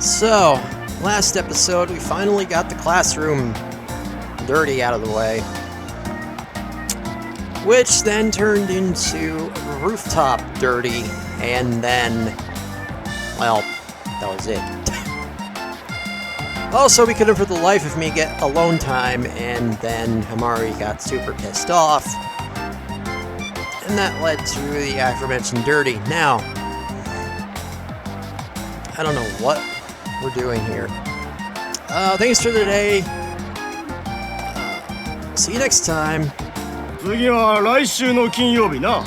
So, last episode we finally got the classroom dirty out of the way, which then turned into rooftop dirty, and then, well, that was it. Also, we couldn't for the life of me get alone time, and then Himari got super pissed off, and that led to the aforementioned dirty. Now, I don't know what we're doing here. Thanks for the day. See you next time. 次は来週の金曜日な。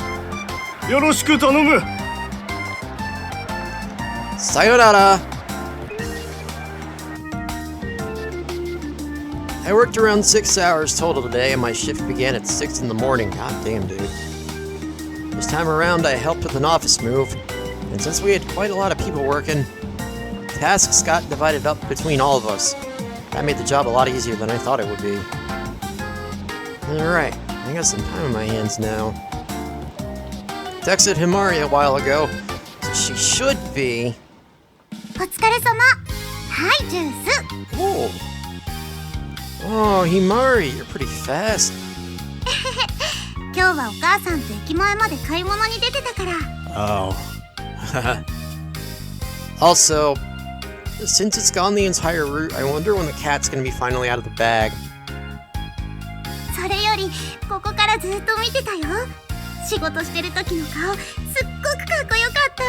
よろしく頼む。Sayonara. I worked around 6 hours total today, and my shift began at 6 in the morning. God damn, dude. This time around, I helped with an office move, and since we had quite a lot of people working, tasks got divided up between all of us. That made the job a lot easier than I thought it would be. Alright, I got some time on my hands now. Texted Himari a while ago, so she should be... お疲れ様。はい、ジュース。 Oh. Oh, Himari, you're pretty fast. 今日はお母さんと駅前まで買い物に出てたから。Oh. Also, since it's gone the entire route, I wonder when the cat's gonna be finally out of the bag. それより、ここからずっと見てたよ。仕事してる時の顔、すっごくかっこよかった。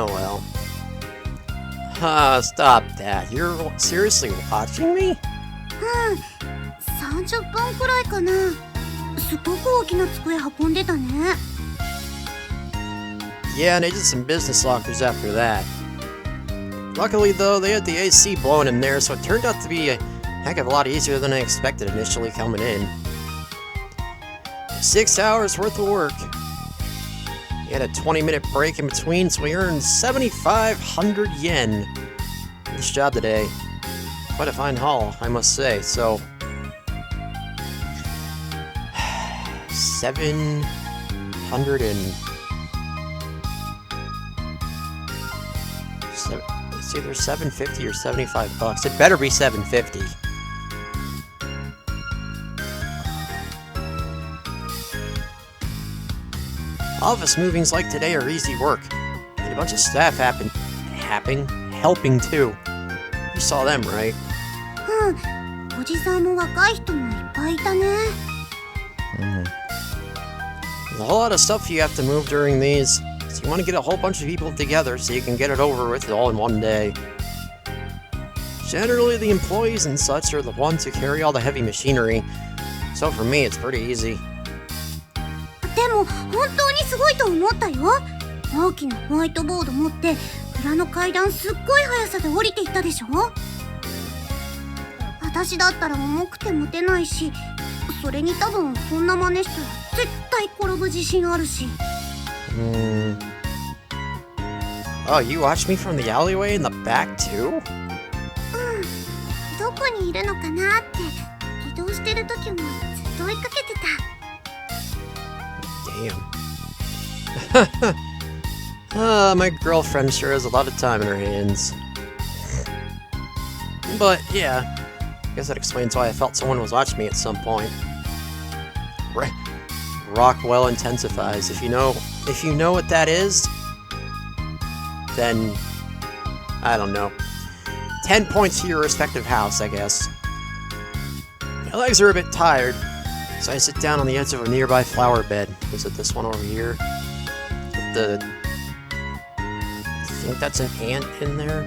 Oh, well. Stop that. You're seriously watching me? 30分くらいかな。すごく大きな机運んでたね。Yeah, and I did some business lockers after that. Luckily, though, they had the AC blowing in there, so it turned out to be a heck of a lot easier than I expected initially coming in. 6 hours worth of work. We had a 20-minute break in between, so we earned 7,500 yen for this job today. Quite a fine haul, I must say. So, 700 and... It's either 750 or 75 bucks. It better be 750. Office movings like today are easy work, and a bunch of staff helping too. You saw them, right? おじさんも若い人もいっぱいいたね。There's a whole lot of stuff you have to move during these, so you want to get a whole bunch of people together so you can get it over with all in one day. Generally, the employees and such are the ones who carry all the heavy machinery, so for me, it's pretty easy. でも本当にすごいと思ったよ。大きなホワイトボード持って裏の階段すっごい速さで降りていったでしょ。私だったら重くて持てないし、それに多分こんな真似したら絶対転ぶ自信あるし。Oh, you watched me from the alleyway in the back too? どこにいるのかなって移動してる時もずっと追いかけてた。Damn. My girlfriend sure has a lot of time in her hands. But yeah, I guess that explains why I felt someone was watching me at some point. Rockwell intensifies. If you know what that is, then I don't know. 10 points to your respective house, I guess. My legs are a bit tired, so I sit down on the edge of a nearby flower bed. Is it this one over here? I think that's an ant in there.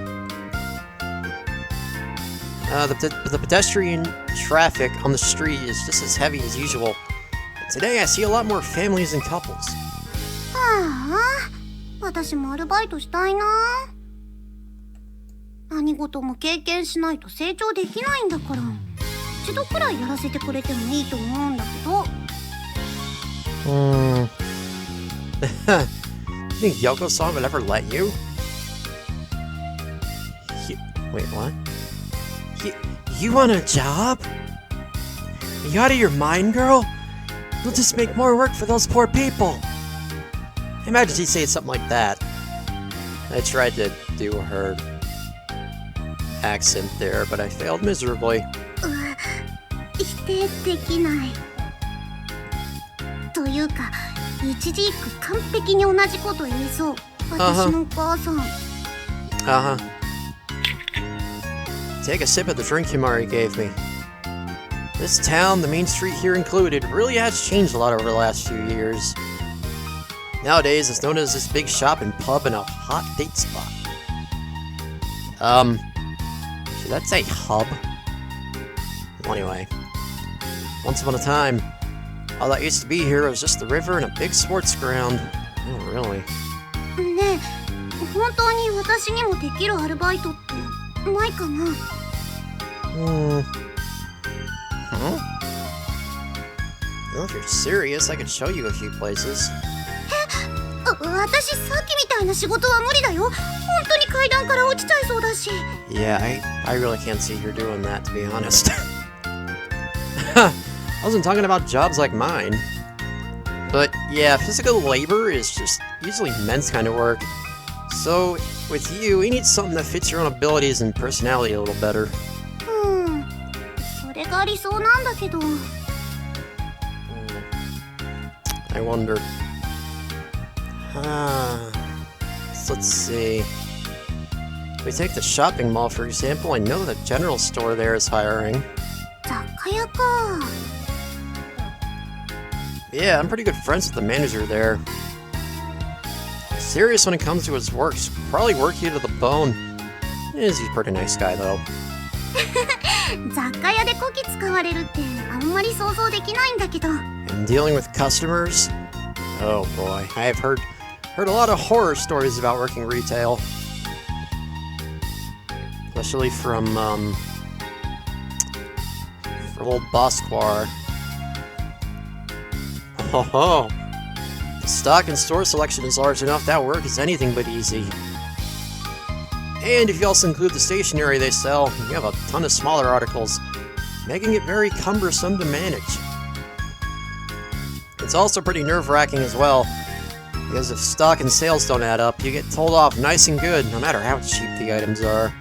The pedestrian traffic on the street is just as heavy as usual. Today I see a lot more families and couples. はあ、私もアルバイトしたいな。何事も経験しないと成長できないんだから、一度くらいやらせてくれてもいいと思うんだけど。Think Yoko-san would ever let you? Wait, what? You want a job? Are you out of your mind, girl? You'll just make more work for those poor people. Imagine she said something like that. I tried to do her accent there, but I failed miserably. 否定できない。というか、一字一句完璧に同じこと言いそう。私のお母さん。Take a sip of the drink Himari gave me. This town, the main street here included, really has changed a lot over the last few years. Nowadays, it's known as this big shop and pub and a hot date spot. Should that say hub? Well, anyway. Once upon a time, all that used to be here was just the river and a big sports ground. Oh, really? ねえ、本当に私にもできるアルバイトってないかな？Huh? Well, if you're serious, I could show you a few places. 私さっきみたいな仕事は無理だよ。本当に階段から落ちちゃいそうだし。Yeah, I really can't see her doing that, to be honest. I wasn't talking about jobs like mine. But yeah, physical labor is just usually men's kind of work. So, with you, we need something that fits your own abilities and personality a little better. それが理想なんだけど。I wonder. So let's see. If we take the shopping mall, for example, I know the general store there is hiring. 雑貨屋か。Yeah, I'm pretty good friends with the manager there. Serious when it comes to his work, probably work you to the bone. He's a pretty nice guy, though. 雑貨屋でこき使われるってあんまり想像できないんだけど。And dealing with customers? Oh boy, I have heard a lot of horror stories about working retail. Especially from old Bosquar. Oh, the stock and store selection is large enough that work is anything but easy. And if you also include the stationery they sell, you have a ton of smaller articles, making it very cumbersome to manage. It's also pretty nerve-wracking as well, because if stock and sales don't add up, you get told off nice and good, no matter how cheap the items are.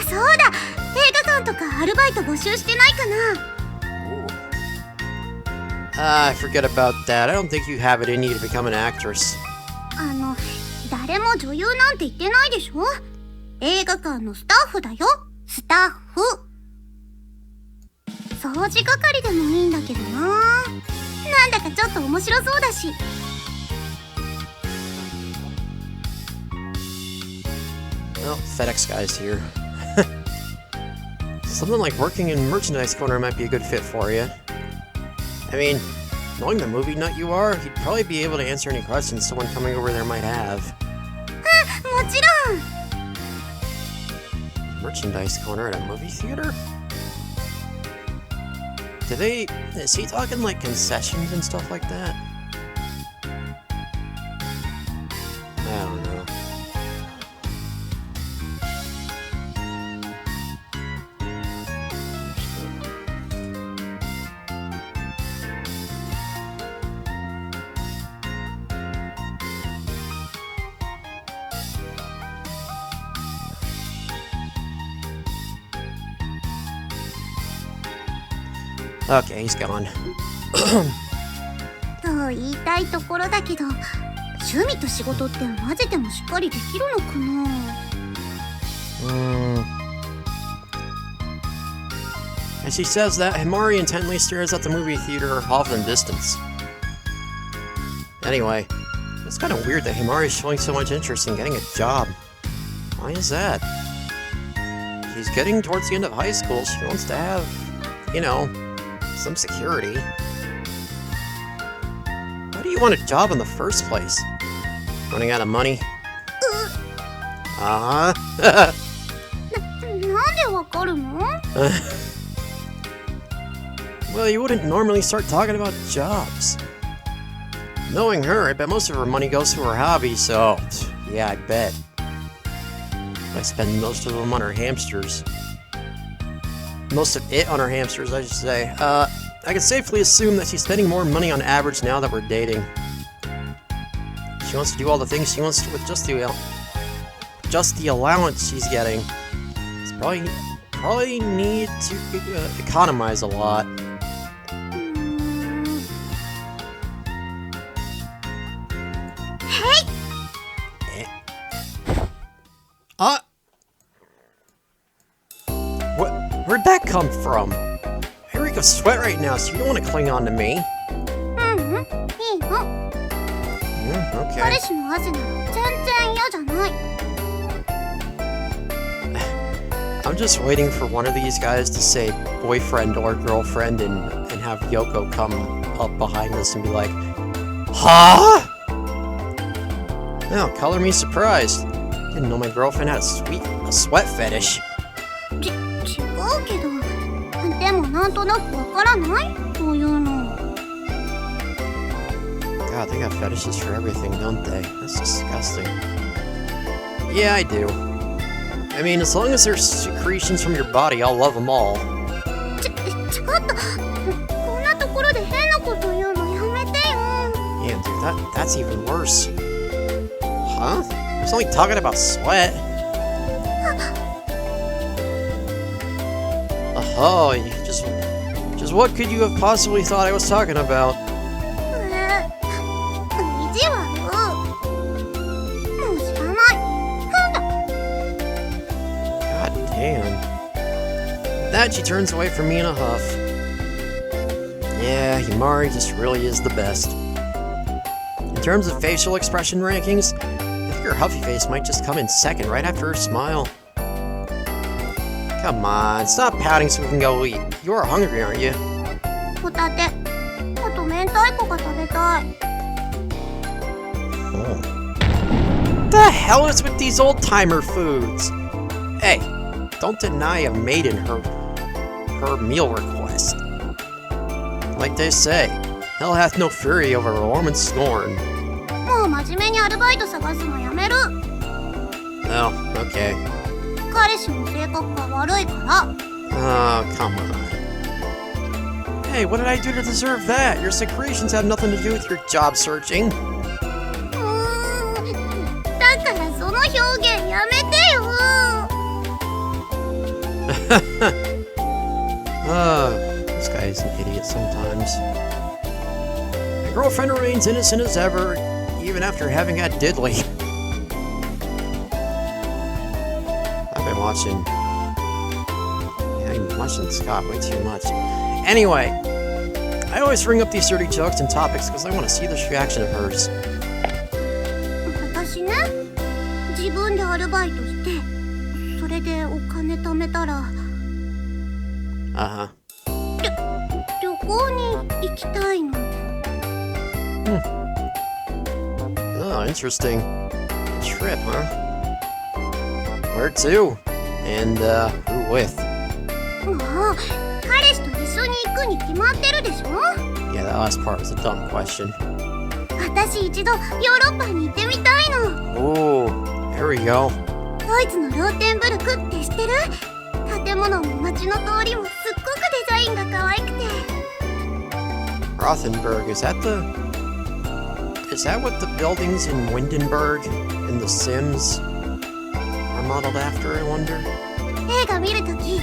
そうだ、映画館とかアルバイト募集してないかな。I forget about that. I don't think you have it in you to become an actress. 誰も女優なんて言ってないでしょ。映画館のスタッフだよ。スタッフ。掃除係でもいいんだけどな。なんだかちょっと面白そうだし。Well, FedEx guy's here. Something like working in merchandise corner might be a good fit for you. I mean, knowing the movie nut you are, you'd probably be able to answer any questions someone coming over there might have. もちろん。Merchandise corner at a movie theater? Is he talking like concessions and stuff like that? I don't know. Okay, he's gone. と言いたいところだけど、趣味と仕事って混ぜてもしっかりできるのかな。As he says that, Himari intently stares at the movie theater off in the distance. Anyway, it's kind of weird that Himari is showing so much interest in getting a job. Why is that? She's getting towards the end of high school. She wants to have, you know, some security. Why do you want a job in the first place? Running out of money? なんでわかるの？ Well, you wouldn't normally start talking about jobs. Knowing her, I bet most of her money goes to her hobby, so yeah, I bet. I spend most of them on her hamsters. Most of it on her hamsters, I should say. I can safely assume that she's spending more money on average now that we're dating. She wants to do all the things she wants to with just the just the allowance she's getting. It's probably need to economize a lot. Hey! Where'd that come from? I reek of sweat right now, so you don't want to cling on to me. いいの。 Okay. 彼氏の汗なら全然嫌じゃない。 I'm just waiting for one of these guys to say boyfriend or girlfriend and have Yoko come up behind us and be like, huh? No, color me surprised. Didn't know my girlfriend had a sweat fetish. 違うけど、でもなんとなくわからないそういうの。 God, they got fetishes for everything, don't they? That's disgusting. Yeah, I do. I mean, as long as there's secretions from your body, I'll love them all. ちょっと、こんなところで変なこと言うのやめてよ。 Yeah, dude, that's even worse. Huh? I was only talking about sweat. Oh, you just what could you have possibly thought I was talking about? 意地悪。もう知らない。なんだ。 God damn. That she turns away from me in a huff. Yeah, Himari just really is the best. In terms of facial expression rankings, I think her huffy face might just come in second right after her smile. Come on, stop pouting so we can go eat. You are hungry, aren't you? ホタテ。あと明太子が食べたい。 Oh. The hell is with these old-timer foods? Hey, don't deny a maiden her meal request. Like they say, hell hath no fury over a woman's scorn. もう真面目にアルバイト探すのやめる。 Oh, okay. 彼氏の性格が悪いから。 Oh, come on. Hey, what did I do to deserve that? Your secretions have nothing to do with your job searching. だからその表現やめてよ。 This guy is an idiot sometimes. My girlfriend remains innocent as ever, even after having had diddly. I've been watching Scott way too much. Anyway, I always bring up these dirty jokes and topics because I want to see this reaction of hers. 私ね、自分でアルバイトして、それでお金貯めたら、Uh-huh. 旅行に行きたいの。Oh, interesting. Trip, huh? Where to? And, who with? もう、彼氏と一緒に行くに決まってるでしょ。 Yeah, that last part was a dumb question. 私一度ヨーロッパに行ってみたいの。 Oh, there we go. ドイツのローテンブルクって知ってる？建物も街の通りもすっごくデザインが可愛くて。 Rothenburg, is that what the buildings in Windenburg in The Sims are modeled after, I wonder? 映画見るとき、い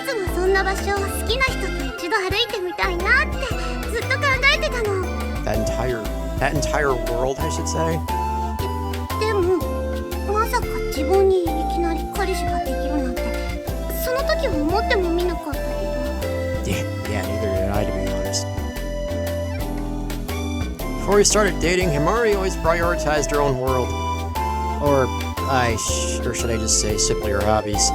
つもそんな場所を好きな人と一度歩いてみたいなってずっと考えてたの。 That entire world, I should say. でも、まさか自分にいきなり彼氏ができるなんて、その時は思ってもみなかったけど。 Yeah, neither did I, to be honest. Before we started dating, Himari always prioritized her own world. Or should I just say simply her hobbies.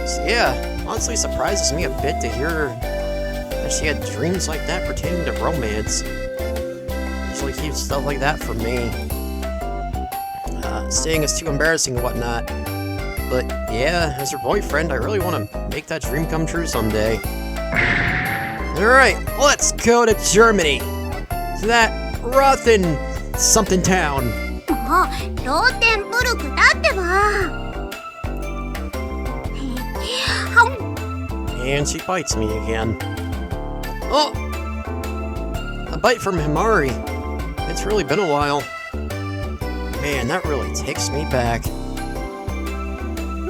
So yeah, honestly surprises me a bit to hear that she had dreams like that pertaining to romance. Usually keeps stuff like that from me. Saying it's too embarrassing and whatnot. But yeah, as her boyfriend, I really want to make that dream come true someday. Alright, let's go to Germany. To that Rothen something town. もう、ローテンブルクだってば。And she bites me again. Oh! A bite from Himari. It's really been a while. Man, that really takes me back.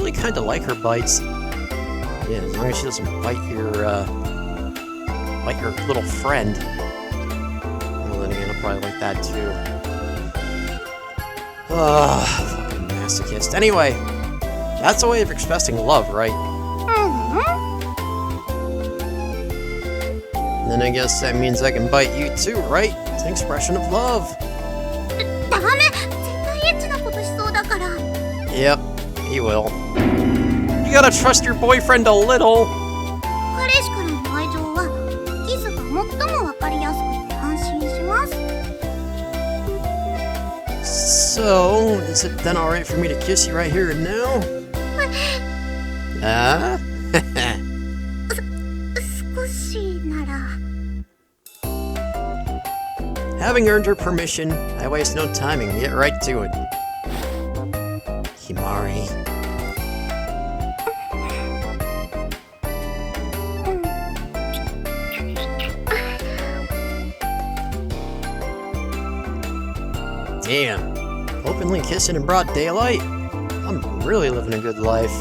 actually kind of like her bites. Yeah, as long as she doesn't bite your little friend. Well, then again, I'll probably like that too. Fucking masochist. Anyway, that's a way of expressing love, right? And then I guess that means I can bite you too, right? It's an expression of love. Yep, he will. You gotta trust your boyfriend a little. So, is it then alright for me to kiss you right here and now? Having earned her permission, I waste no time and get right to it. Himari. Damn. Openly kissing in broad daylight? I'm really living a good life.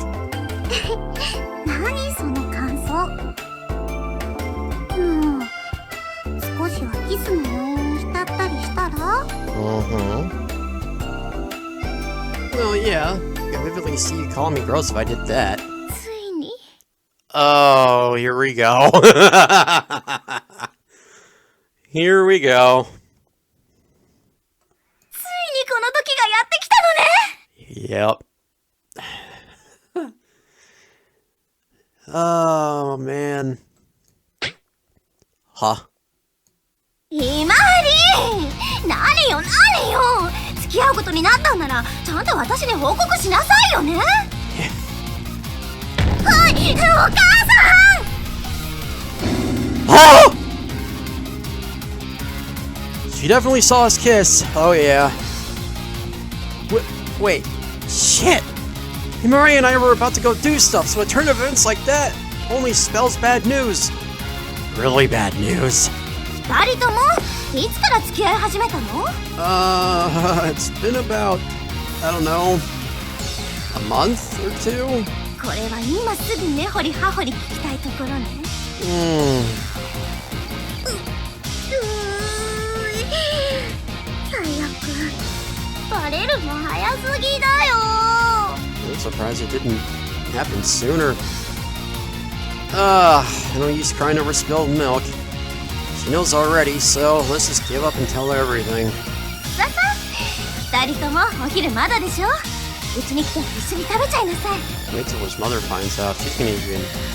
Well, yeah. I can vividly see you calling me gross if I did that. Oh, here we go. Here we go. Yep. Oh, man. Huh? Himari! 何よ付き合うことになったんならちゃんと私に報告しなさいよね。はい、お母さん！ Oh! She definitely saw us kiss. Oh yeah. Wait. Shit! Himari and I were about to go do stuff, so a turn of events like that only spells bad news. Really bad news. 二人ともいつから付き合い始めたの？ It's been about, I don't know, a month or two? これは今すぐ根掘り葉掘り聞きたいところね。最悪。バレるの早すぎだよ。I'm surprised it didn't happen sooner. No use crying over spilled milk. She knows already, so let's just give up and tell her everything. ささ、二人ともお昼まだでしょ？うちに来て一緒に食べちゃいなさい。Wait till his mother finds out. She's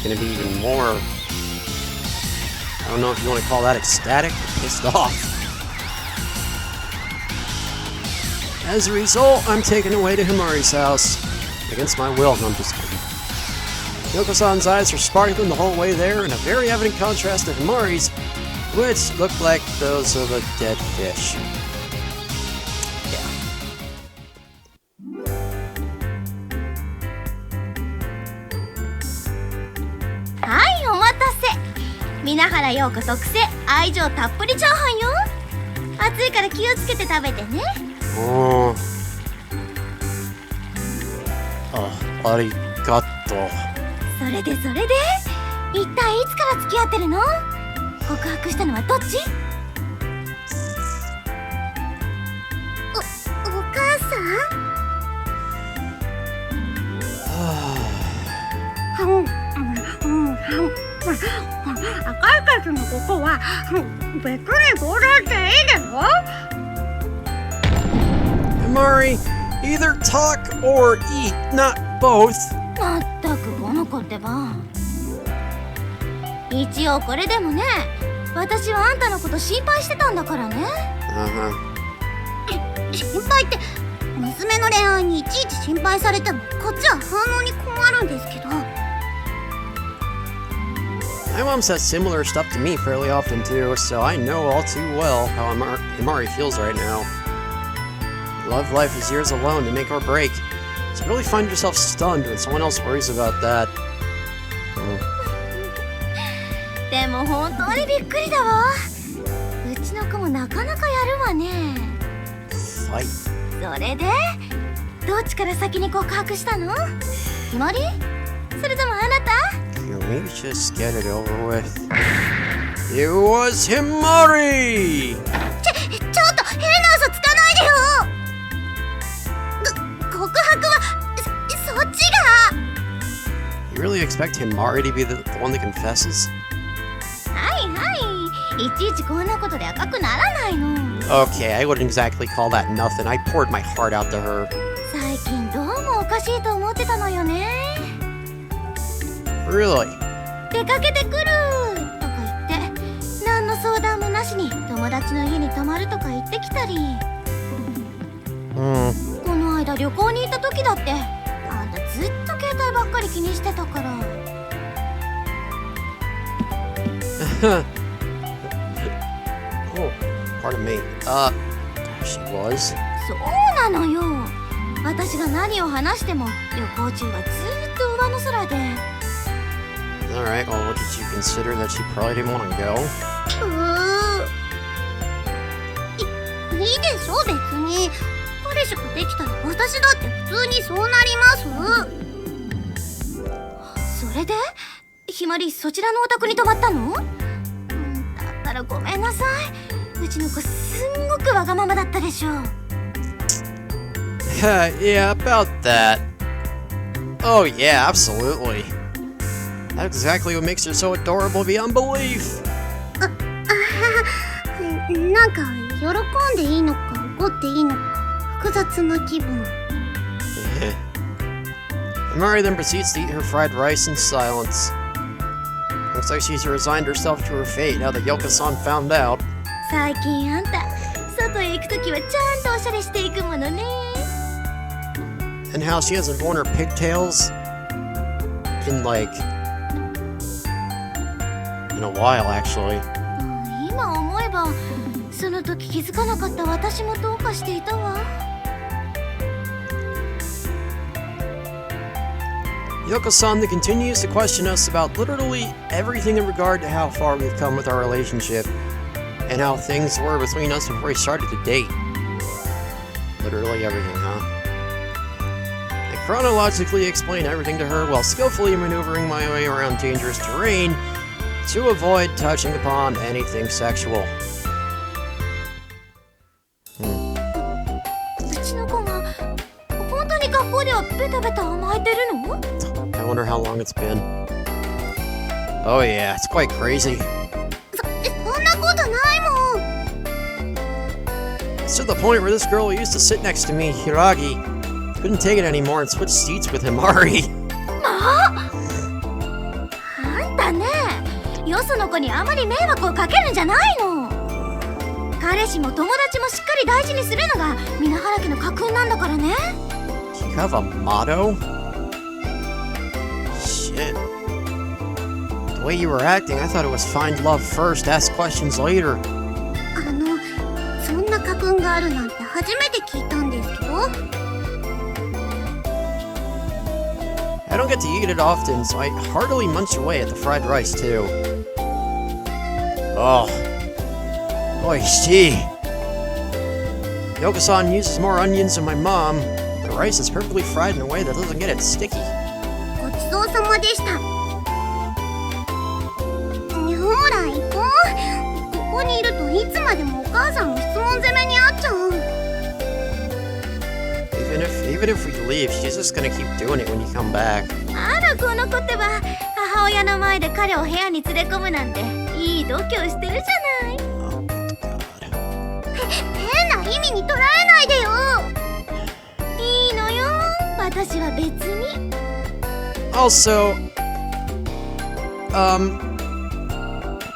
gonna be even more. I don't know if you want to call that ecstatic or pissed off. As a result, I'm taken away to Himari's house. Against my will, no, I'm just kidding. Yoko-san's eyes are sparkling the whole way there, in a very evident contrast to Himari's, which looked like those of a dead fish. Yeah. はい、お待たせ。皆原陽子特製愛情たっぷりチャーハンよ。熱いから気をつけて食べてね。ありがとう。それで一体いつから付き合ってるの？告白したのはどっち？お母さん？赤いカスのことは別にどうだっていいだろ？ Himari, either talk or eat, not both. まったくこの子ってば。一応これでもね、私はあんたのこと心配してたんだからね。心配って、娘の恋愛にいちいち心配されてもこっちは反応に困るんですけど。My mom says similar stuff to me fairly often too, so I know all too well how Himari feels right now. Love life is yours alone to make or break. So really find yourself stunned when someone else worries about that. でも本当にびっくりだわ。うちの子もなかなかやるわね。はい。それでどっちから先に告白したの？ひまり？それともあなた？ Can we just get it over with? It was Himari! ちょっと変な嘘つかないでよ。告白はそっちが。 You really expect Himari to be the one that confesses? はいはい、いちいちこんなことで赤くならないの。 Okay, I wouldn't exactly call that nothing. I poured my heart out to her. 最近どうもおかしいと思ってたのよね。 Really? 出かけてくるとか言って何の相談もなしに友達の家に泊まるとか言ってきたり、この間旅行に行った時だってあんたずっと携帯ばっかり気にしてたから。Oh, pardon me. She was. そうなのよ。私が何を話しても旅行中はずっと上の空で。 Alright, well, did you consider that she probably didn't want to go? いいでしょ別に。彼氏ができたら私だって普通にそうなります。それでひまりそちらのお宅に泊まったの？だったらごめんなさい。うちの子すんごくわがままだったでしょ。Yeah, about that. Oh yeah, absolutely. That's exactly what makes her so adorable beyond belief. なんか喜んでいいのか怒っていいのか複雑な気分。Himari then proceeds to eat her fried rice in silence. Looks like she's resigned herself to her fate now that Yoko-san found out. 最近あんた外へ行くときはちゃんとおしゃれしていくものね。 And how she hasn't worn her pigtails in in a while, actually. 今思えばその時気づかなかった私もどうかしていたわ。 Yoko-san then continues to question us about literally everything in regard to how far we've come with our relationship and how things were between us before we started to date. Literally everything, huh? I chronologically explain everything to her while skillfully maneuvering my way around dangerous terrain to avoid touching upon anything sexual. うちの子が本当に学校ではベタベタ甘えてるの？ I wonder how long it's been. Oh yeah, it's quite crazy. そんなことないもん。 It's to the point where this girl who used to sit next to me, Hiragi, couldn't take it anymore and switched seats with Himari. まあ、あんたね、よその子にあまり迷惑をかけるんじゃないの。彼氏も友達もしっかり大事にするのが皆原家の家訓なんだからね。 You have a motto? Shit. The way you were acting, I thought it was find love first, ask questions later. そんな家訓があるなんて初めて聞いたんですけど。 I don't get to eat it often, so I heartily munch away at the fried rice, too. Oh. Oishi. Yoko-san uses more onions than my mom. The rice is perfectly fried in a way that doesn't get it sticky. ごちそうさまでした。ほら行こう。ここにいるといつまでもお母さんの質問攻めにあっちゃう。 Even if we leave, she's just gonna keep doing it when you come back. あらこの子ってば母親の前で彼を部屋に連れ込むなんていい度胸してるじゃない。 Oh, God. 変な意味に捉えないでよ。いいのよ、私は別に。 Also,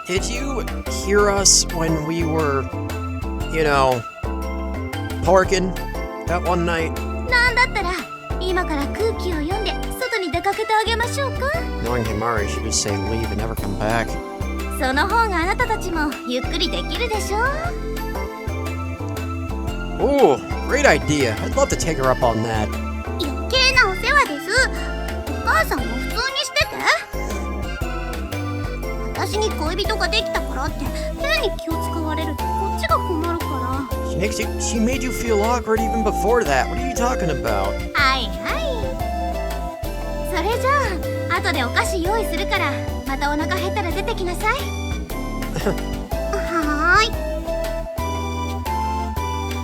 did you hear us when we were, porking that one night? なんだったら今から空気を読んで外に出かけてあげましょうか。 Knowing Himari, she'd just say leave and never come back. その方があなたたちもゆっくりできるでしょ。 Ooh, great idea. I'd love to take her up on that. 余計なお世話です。お母さんも普通にしてて。私に恋人ができたからって変に気を使われるとこっちが困るから。 She made you feel awkward even before that. What are you talking about? はいはい。そそれじゃあ後でお菓子用意するからまたお腹減ったら出てきなさい。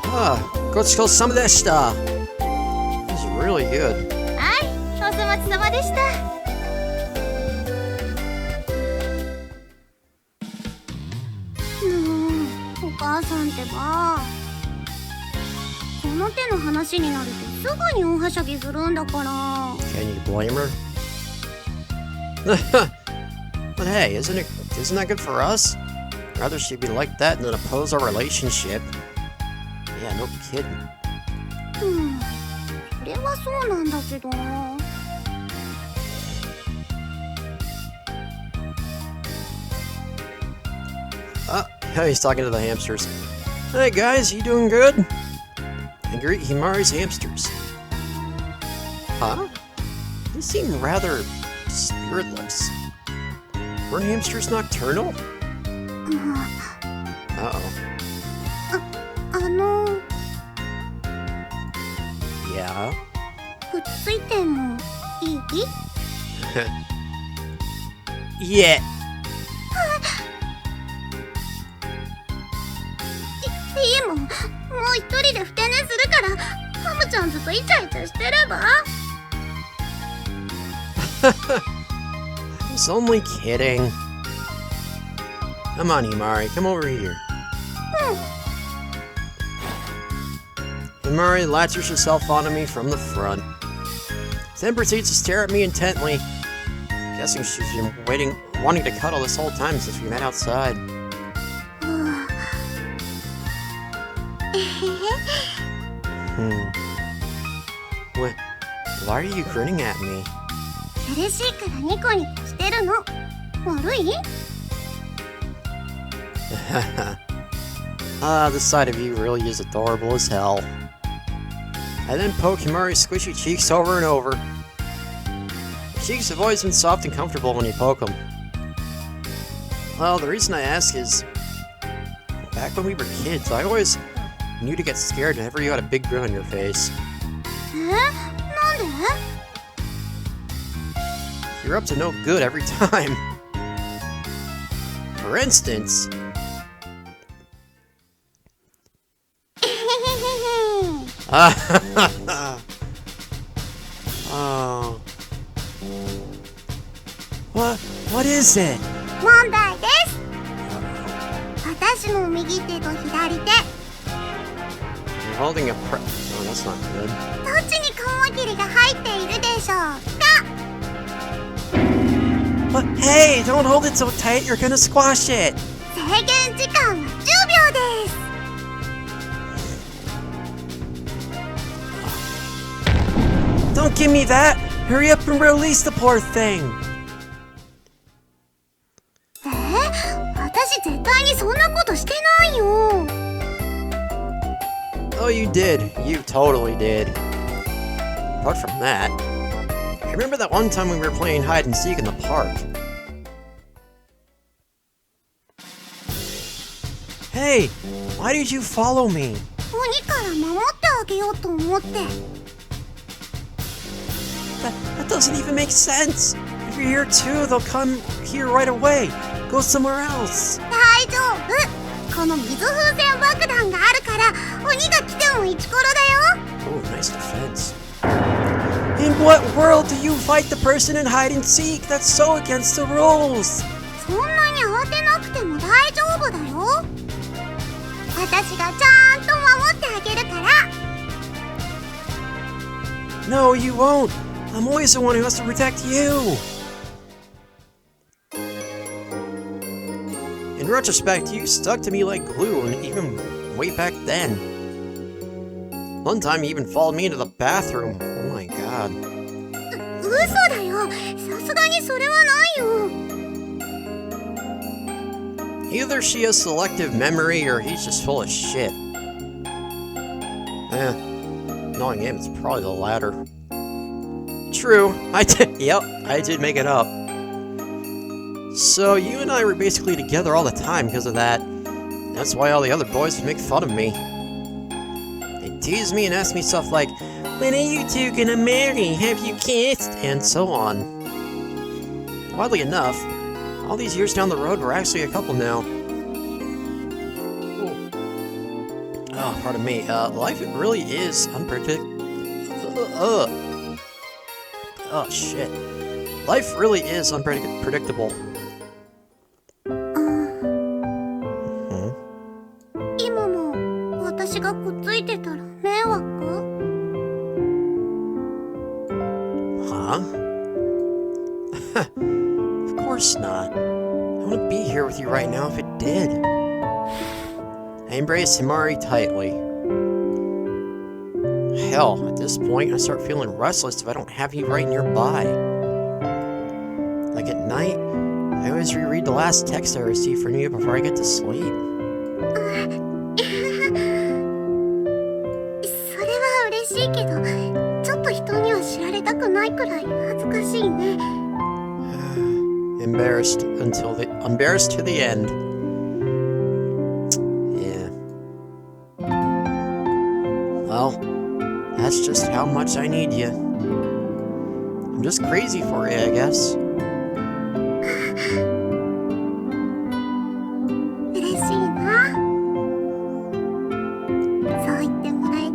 はーい。ごちそうさまでした。It's really good. はい、お粗末様でした。お母さんってば、この手の話になるとすぐに大はしゃぎするんだから。Can you blame her? But hey, isn't that good for us? Rather she'd be like that than oppose our relationship. Yeah, no kidding. それはそうなんだけど。He's talking to the hamsters. Hey guys, you doing good? And greet Himari's hamsters. Huh? They seem rather spiritless. Weren't hamsters nocturnal? Uh-oh. Yeah? くっついてもいい？Yeah. いいもん、もう一人でふて寝するからハムちゃんずっとイチャイチャしてれば。I was only kidding. Come on, Himari, come over here. Himari latches herself onto me from the front, then proceeds to stare at me intently. Guessing she's been wanting to cuddle this whole time since we met outside. Why are you grinning at me? 嬉しいからニコニコしてるの。悪い？ This side of you really is adorable as hell. I then poke Himari's squishy cheeks over and over. Her cheeks have always been soft and comfortable when you poke them. Well, the reason I ask is, back when we were kids, I always knew to get scared whenever you had a big grin on your face. なんで？ You're up to no good every time. For instance... Oh. What is it? 問題です。私の右手と左手。You're holding a Oh, that's not good. どっちにカモキリが入っているでしょうか？ But hey, don't hold it so tight, you're gonna squash it! 制限時間は10秒です。Don't give me that! Hurry up and release the poor thing! 私絶対にそんなことしてないよ。Oh, you did. You totally did. Apart from that, I remember that one time we were playing hide and seek in the park. Hey, why did you follow me? 鬼から守ってあげようと思って。That doesn't even make sense. If you're here too, they'll come here right away. Go somewhere else. 大丈夫。この水風船爆弾があるから鬼が来てもイチコロだよ。 Oh, nice defense. In what world do you fight the person in hide and seek? That's so against the rules. そんなに慌てなくても大丈夫だよ。私がちゃんと守ってあげるから。 No, you won't. I'm always the one who has to protect you. In retrospect, you stuck to me like glue, and even way back then. One time you even followed me into the bathroom. Oh my god. 嘘だよ。さすがにそれはないよ。 Either she has selective memory or he's just full of shit. Knowing him, it's probably the latter. True, I did make it up. So you and I were basically together all the time because of that. That's why all the other boys would make fun of me. They'd tease me and ask me stuff like, When are you two gonna marry? Have you kissed? And so on. Oddly enough, all these years down the road, we're actually a couple now. Ooh. Oh, pardon me. Life really is unpredictable. Oh, shit. Life really is unpredictable. 今も私がくっついてたら迷惑？ Huh? Of course not. I wouldn't be here with you right now if it did. I embrace Himari tightly. Hell, at this point, I start feeling restless if I don't have you right nearby. Like at night, I always reread the last text I received from you before I get to sleep. それは嬉しいけど、ちょっと人には知られたくないくらい恥ずかしいね。Embarrassed to the end. Yeah. Well, that's just how much I need you. I'm just crazy for you, I guess. 嬉しいな。そう言ってもらえて。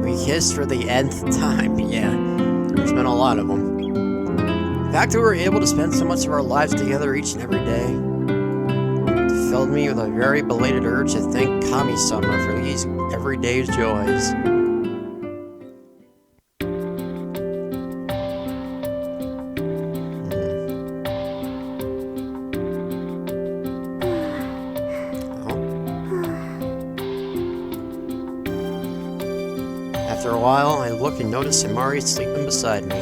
We kissed for the nth time, yeah. There's been a lot of them. The fact that we were able to spend so much of our lives together each and every day filled me with a very belated urge to thank Kami-sama for these everyday joys. After a while, I look and notice Himari sleeping beside me.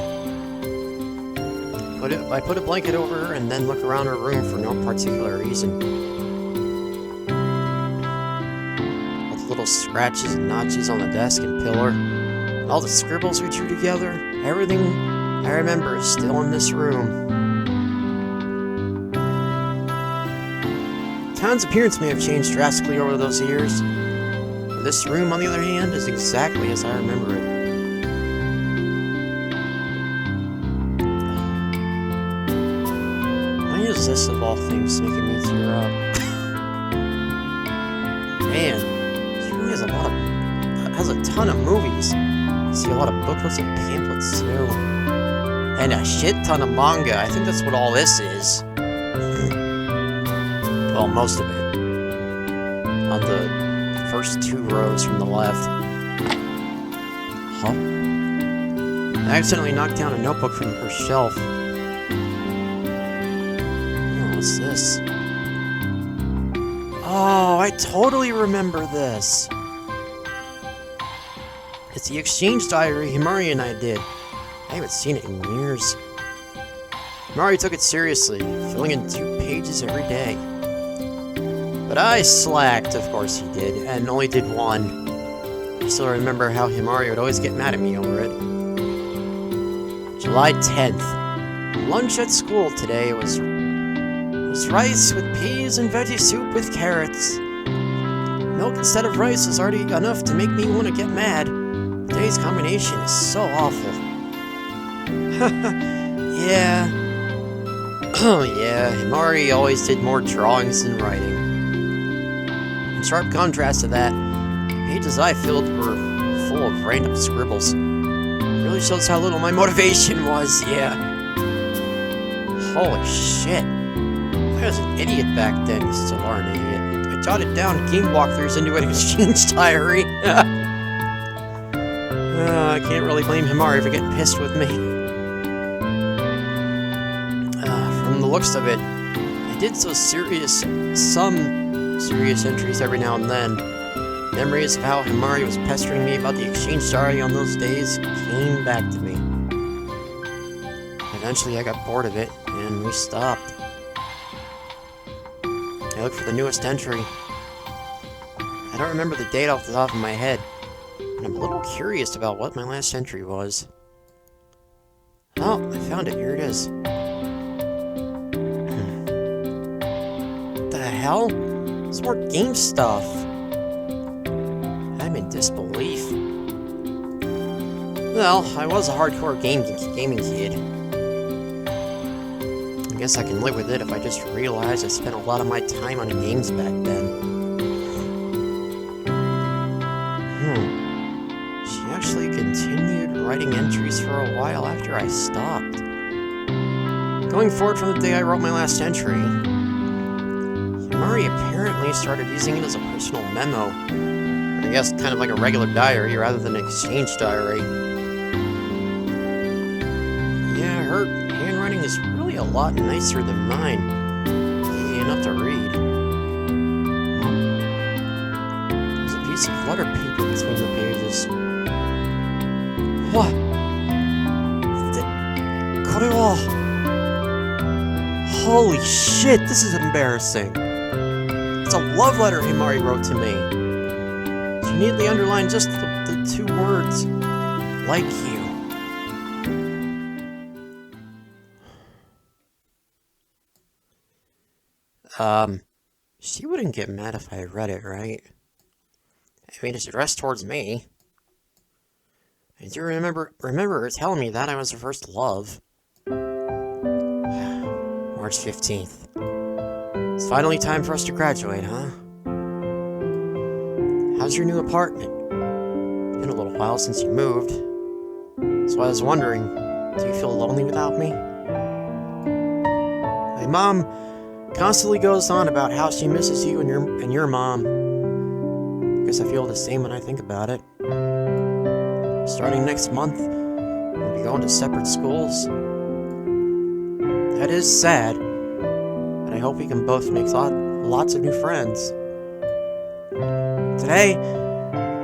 I put a blanket over her and then look around her room for no particular reason. All the little scratches and notches on the desk and pillar, all the scribbles we drew together, everything I remember is still in this room. The town's appearance may have changed drastically over those years. This room, on the other hand, is exactly as I remember it. Why is this, of all things, making me tear up? Man, this room has a ton of movies. I see a lot of booklets and pamphlets, too. And a shit ton of manga. I think that's what all this is. Well, most of it. On the first two rows from the left. Huh? I accidentally knocked down a notebook from her shelf. Oh, what's this? Oh, I totally remember this. It's the exchange diary Himari and I did. I haven't seen it in years. Himari took it seriously, filling in 2 pages every day. But I slacked, of course he did, and only did 1. I still remember how Himari would always get mad at me over it. July 10th. Lunch at school today was rice with peas and veggie soup with carrots. Milk instead of rice is already enough to make me want to get mad. Today's combination is so awful. Yeah. Yeah, Himari always did more drawings than writing. In sharp contrast to that, the pages I filled were full of random scribbles. Really shows how little my motivation was, yeah. Holy shit. I was an idiot back then, you still are an idiot. I jotted down game walkthroughs into an exchange diary. I can't really blame Himari for getting pissed with me. From the looks of it, I did some serious entries every now and then. Memories of how Himari was pestering me about the exchange diary on those days came back to me. Eventually I got bored of it, and we stopped. I looked for the newest entry. I don't remember the date off the top of my head, and I'm a little curious about what my last entry was. Oh, I found it. Here it is. What the hell? It's more game stuff. I'm in disbelief. Well, I was a hardcore gaming kid. I guess I can live with it if I just realize I spent a lot of my time on games back then. She actually continued writing entries for a while after I stopped. Going forward from the day I wrote my last entry, Himari apparently started using it as a personal memo. I guess kind of like a regular diary rather than an exchange diary. Yeah, her handwriting is really a lot nicer than mine. Easy enough to read. There's a piece of letter paper between the pages. What? これは... Holy shit, this is embarrassing. It's a love letter Himari wrote to me. She neatly underlined just the 2 words. Like you. She wouldn't get mad if I read it, right? I mean, it's addressed towards me. I do remember her telling me that I was her first love. March 15th. It's finally time for us to graduate, huh? How's your new apartment? Been a little while since you moved. So I was wondering, do you feel lonely without me? My mom constantly goes on about how she misses you and your mom. Guess I feel the same when I think about it. Starting next month, we'll be going to separate schools. That is sad, but I hope we can both make lots of new friends. Today,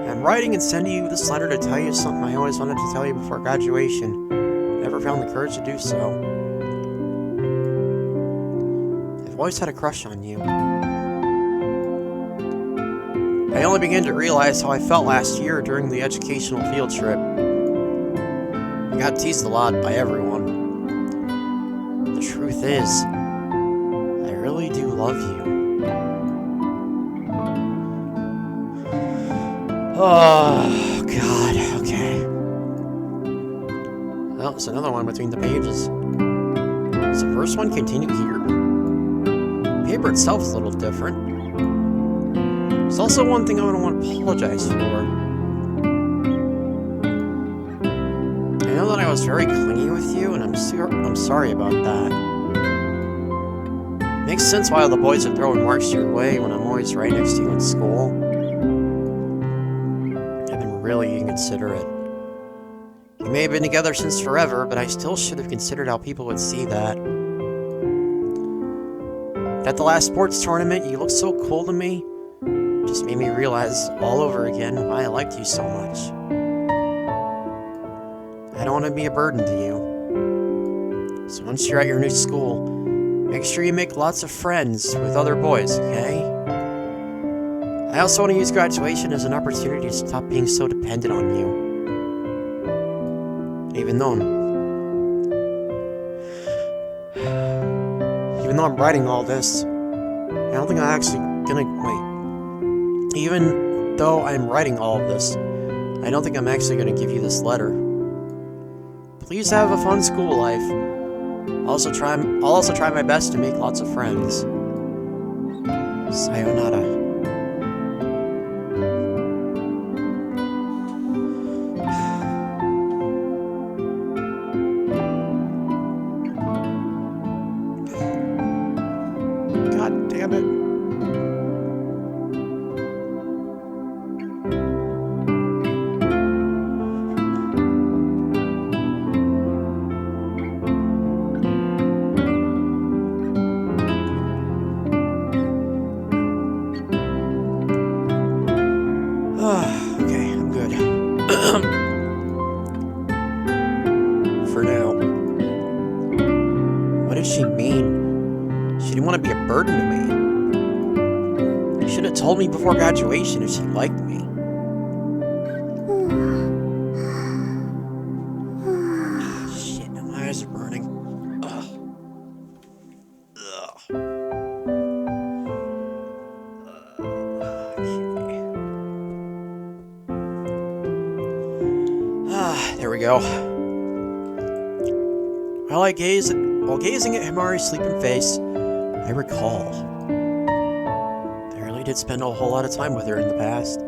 I'm writing and sending you this letter to tell you something I always wanted to tell you before graduation. Never found the courage to do so. I've always had a crush on you. I only began to realize how I felt last year during the educational field trip. I got teased a lot by everyone. The truth is, I really do love you. Oh, God, okay. Well, there's another one between the pages. Does the first one continue here? The paper itself is a little different. There's also one thing I would want to apologize for. I know that I was very clingy with you, and I'm sorry about that. Makes sense why all the boys are throwing marks your way when I'm always right next to you in school. I've been really inconsiderate. We may have been together since forever, but I still should have considered how people would see that. At the last sports tournament, you looked so cool to me. Just made me realize all over again why I liked you so much. I don't want to be a burden to you. So once you're at your new school, make sure you make lots of friends with other boys, okay? I also want to use graduation as an opportunity to stop being so dependent on you. Even though I'm writing all this, I don't think I'm actually gonna... Wait. Even though I'm writing all of this, I don't think I'm actually going to give you this letter. Please have a fun school life. I'll also try my best to make lots of friends. Sayonara. God damn it. Okay, I'm good. For now. What did she mean? She didn't want to be a burden to me. She should have told me before graduation if she liked me. Shit, my eyes ago. While gazing at Himari's sleeping face, I recall. I really did spend a whole lot of time with her in the past.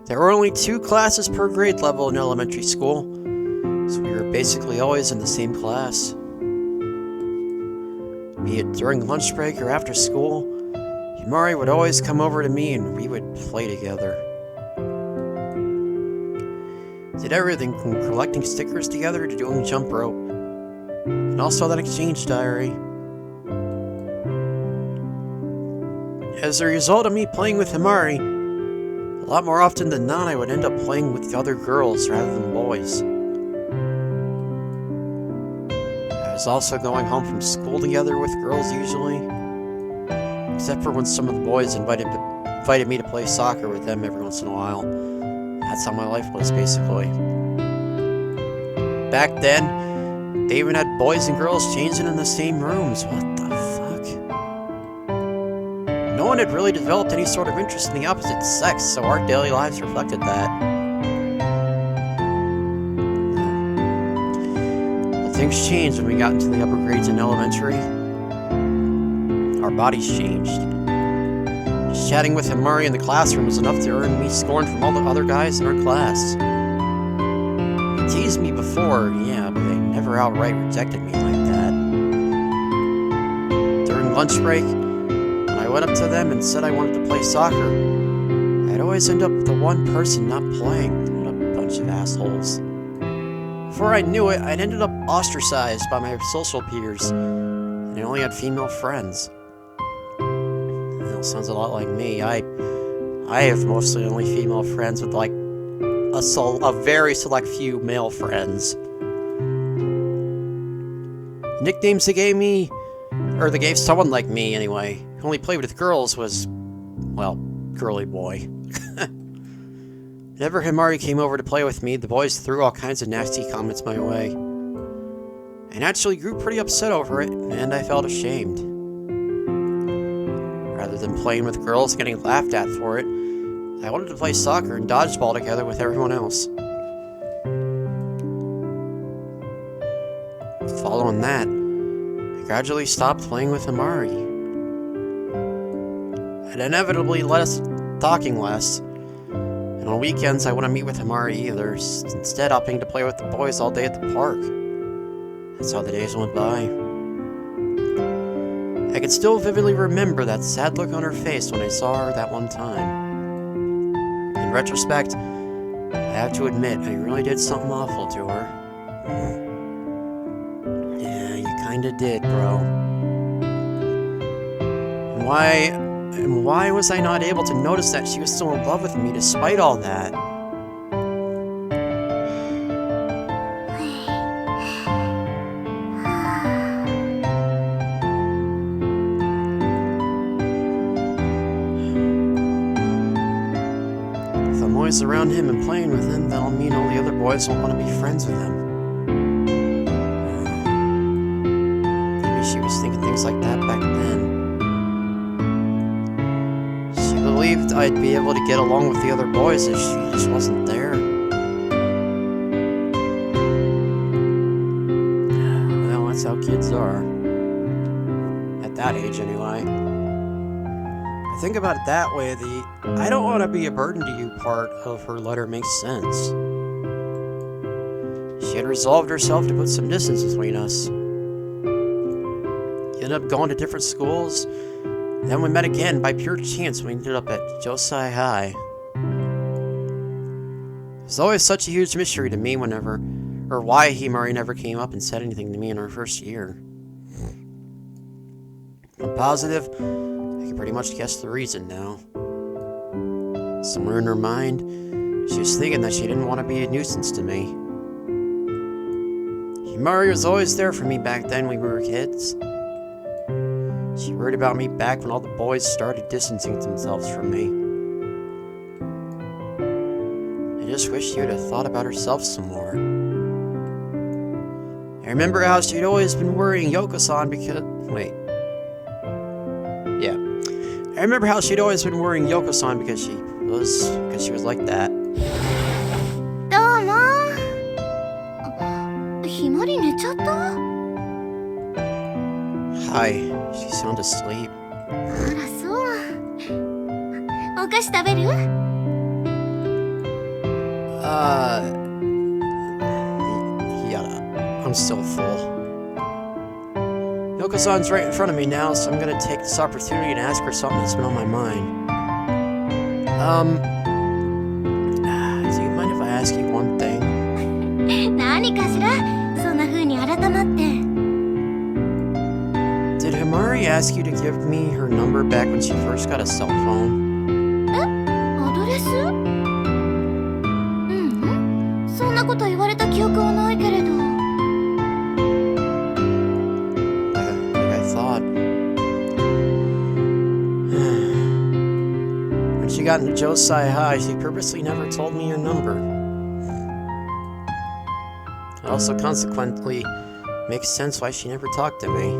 There were only 2 classes per grade level in elementary school, so we were basically always in the same class. Be it during lunch break or after school, Himari would always come over to me and we would play together. Did everything from collecting stickers together to doing jump rope, and also that exchange diary. As a result of me playing with Himari, a lot more often than not I would end up playing with the other girls rather than boys. I was also going home from school together with girls usually, except for when some of the boys invited me to play soccer with them every once in a while. That's how my life was, basically. Back then, they even had boys and girls changing in the same rooms. What the fuck? No one had really developed any sort of interest in the opposite sex, so our daily lives reflected that. But things changed when we got into the upper grades in elementary. Our bodies changed. Just chatting with Himari in the classroom was enough to earn me scorn from all the other guys in our class. They teased me before, yeah, but they never outright rejected me like that. During lunch break, when I went up to them and said I wanted to play soccer, I'd always end up with the one person not playing. What a bunch of assholes. Before I knew it, I'd ended up ostracized by my social peers, and I only had female friends. Sounds a lot like me. I have mostly only female friends with like a very select few male friends. Nicknames they gave me, or they gave someone like me anyway, who only played with girls was, well, girly boy. Whenever Himari came over to play with me, the boys threw all kinds of nasty comments my way. I naturally grew pretty upset over it, and I felt ashamed. Rather than playing with girls and getting laughed at for it, I wanted to play soccer and dodgeball together with everyone else. Following that, I gradually stopped playing with Himari. It inevitably led us talking less, and on weekends I wouldn't meet with Himari either, instead opting to play with the boys all day at the park. That's how the days went by. I can still vividly remember that sad look on her face when I saw her that one time. In retrospect, I have to admit, I really did something awful to her. Yeah, you kinda did, bro. And why was I not able to notice that she was still in love with me despite all that? Around him and playing with him, that'll mean all the other boys won't want to be friends with him. Maybe she was thinking things like that back then. She believed I'd be able to get along with the other boys if she just wasn't there. Well, that's how kids are. At that age, anyway. I think about it that way, the I don't want to be a burden to you part of her letter makes sense. She had resolved herself to put some distance between us. We ended up going to different schools, and then we met again by pure chance when we ended up at Josai High. It was always such a huge mystery to me why Himari never came up and said anything to me in our first year. I'm positive I can pretty much guess the reason now. Somewhere in her mind, she was thinking that she didn't want to be a nuisance to me. Himari was always there for me back then when we were kids. She worried about me back when all the boys started distancing themselves from me. I just wish she would have thought about herself some more. I remember how she'd always been worrying Yoko-san because... I remember how she'd always been worrying Yoko-san because she was because she was like that. どうも。ひまり寝ちゃった？ Hi, she sound asleep. あら、そう。お菓子食べる？ Yeah, I'm still full. Yoko-san's right in front of me now, so I'm gonna take this opportunity and ask her something that's been on my mind. Do you mind if I ask you one thing? 何かしら？そんな風に改まって。Did Himari ask you to give me her number back when she first got a cell phone? え？アドレス？そんなこと言われた記憶はないけれど。Like I thought. When she got into Josai High, she purposely never told me her number. It also consequently makes sense why she never talked to me.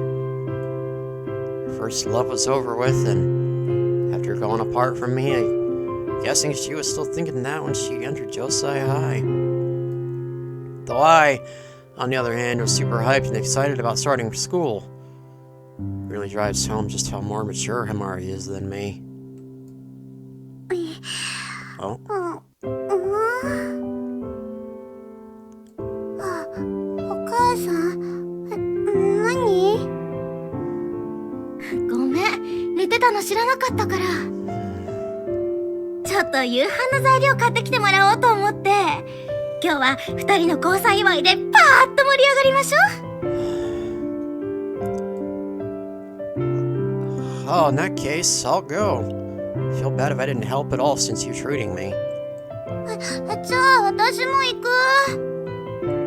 First love was over with, and after going apart from me, I'm guessing she was still thinking that when she entered Josai High. Though I, on the other hand, was super hyped and excited about starting school. It really drives home just how more mature Himari is than me. Oh? お母さん？何？ごめん、寝てたの知らなかったから。ちょっと夕飯の材料買ってきてもらおうと思って。今日は2人の交際祝いでパーッと盛り上がりましょう。 Oh, in that case, I'll go. Feel bad if I didn't help at all since you're treating me. じゃあ私も行く。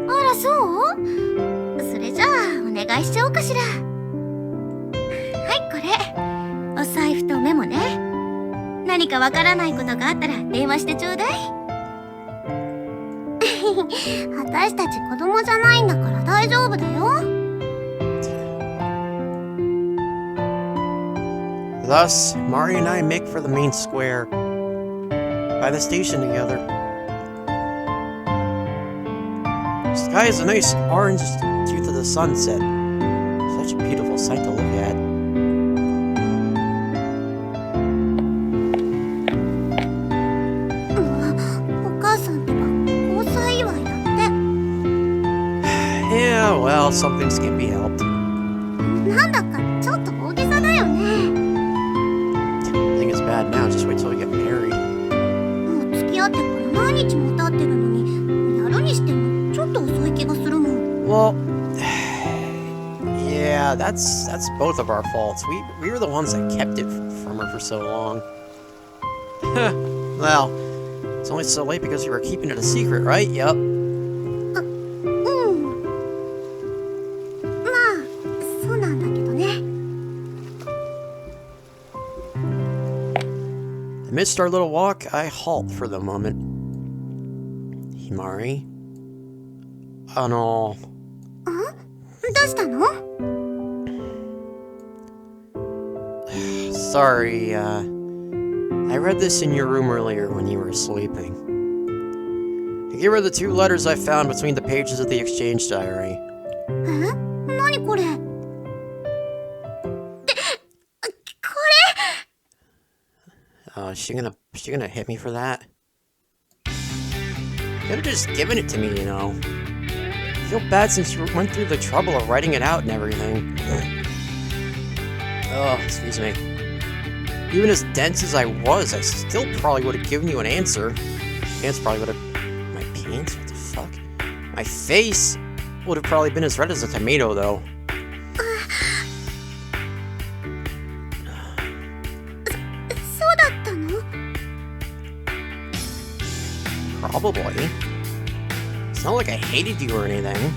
あら、そう？それじゃあお願いしちゃおうかしら。はい、これ。お財布とメモね。何かわからないことがあったら電話してちょうだい。私たち子供じゃないんだから大丈夫だよ。Thus, Mari and I make for the main square. By the station together. The sky is a nice orange due to the sunset. Such a beautiful sight to look at. お母さんとは交際祝いだって。Yeah, well, some things can't be helped. なんだかちょっと大げさだよね。I think it's bad now, just wait till we get married. もう付き合ってから何日も経ってるのに、やるにしてもちょっと遅い気がするもん。Well, yeah, that's both of our faults. We were the ones that kept it from her for so long. Well, it's only so late because you were keeping it a secret, right? Yup. まあ、そうなんだけどね。Amidst our little walk, I halt for the moment. Himari? どうしたの？ Sorry, I read this in your room earlier when you were sleeping. Here are the 2 letters I found between the pages of the exchange diary. 何これ？これ？ Is she gonna hit me for that? You could have just given it to me, you know. I feel bad since you went through the trouble of writing it out and everything. Oh, excuse me. Even as dense as I was, I still probably would have given you an answer. Pants probably would have... My pants? What the fuck? My face would have probably been as red as a tomato, though. そうだったの？ Probably. It's not like I hated you or anything.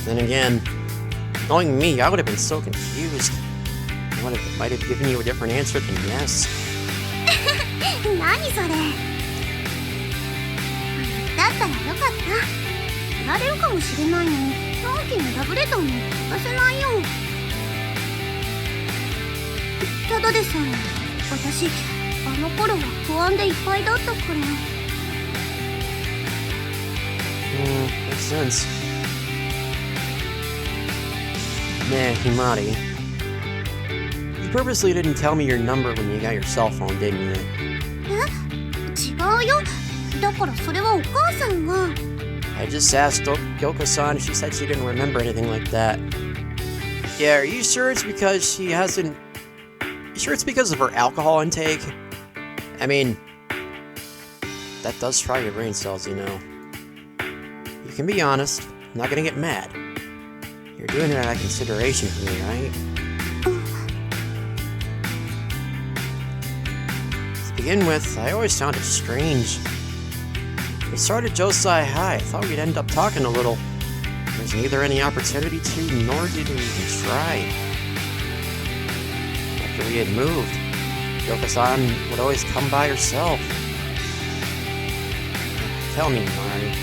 Then again, knowing me, I would have been so confused. I might have given you a different answer than yes. 何それ？だったらよかった。振られるかもしれないのに、短期のラブレターなんて渡せないよ。ただでさえ私あの頃は不安でいっぱいだったから。Makes sense. Nah, Himari. You purposely didn't tell me your number when you got your cell phone, didn't you? 違うよ。だからそれはお母さんが。I just asked Gyoko-san. She said she didn't remember anything like that. Yeah, are you sure it's because she hasn't... You sure it's because of her alcohol intake? I mean, that does fry your brain cells, you know. You can be honest. I'm not gonna get mad. You're doing it out of consideration for me, right? To begin with, I always found it strange. We started Josai High. I thought we'd end up talking a little. There was neither any opportunity to, nor did we even try. After we had moved, Yoko-san would always come by herself. Tell me, Himari.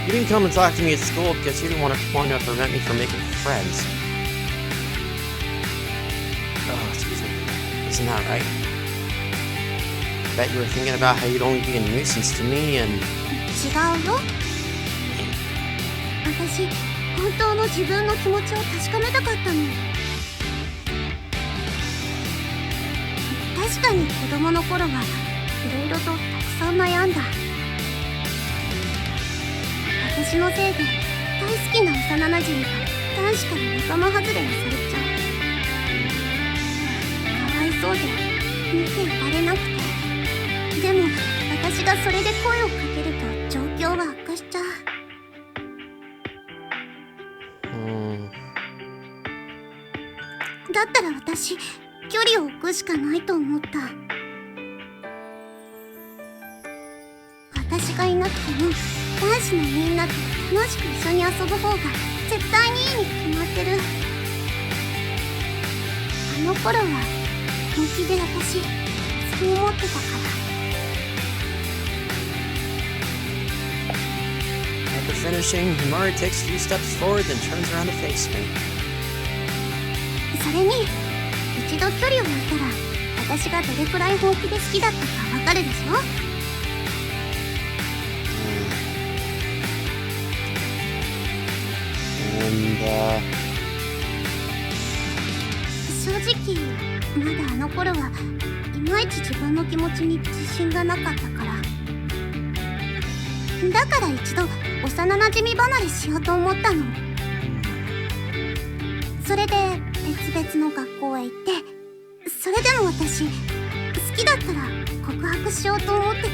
You didn't come and talk to me at school because you didn't want to prevent me from making friends. Oh, excuse me. Isn't that right? I bet you were thinking about how you'd only be a nuisance to me and... 違うよ。私、本当の自分の気持ちを確かめたかったの。確かに子供の頃はいろいろとたくさん悩んだ。私のせいで大好きな幼なじみが男子から仲間外れにされちゃう。かわいそうで見ていられなくて。でも私がそれで声をかけると状況は悪化しちゃう。だったら私距離を置くしかないと思った。私がいなくても男子のみんなと楽しく一緒に遊ぶ方が絶対にいいに決まってる。あの頃は本気で私そう思ってたから。After finishing, Himari takes a few steps forward, then turns around to face me. それに一度距離を置いたら私がどれくらい本気で好きだったかわかるでしょ。正直まだあの頃はいまいち自分の気持ちに自信がなかったから。だから一度幼なじみ離れしようと思ったの。それで別々の学校へ行って、それでも私好きだったら告白しようと思ってた。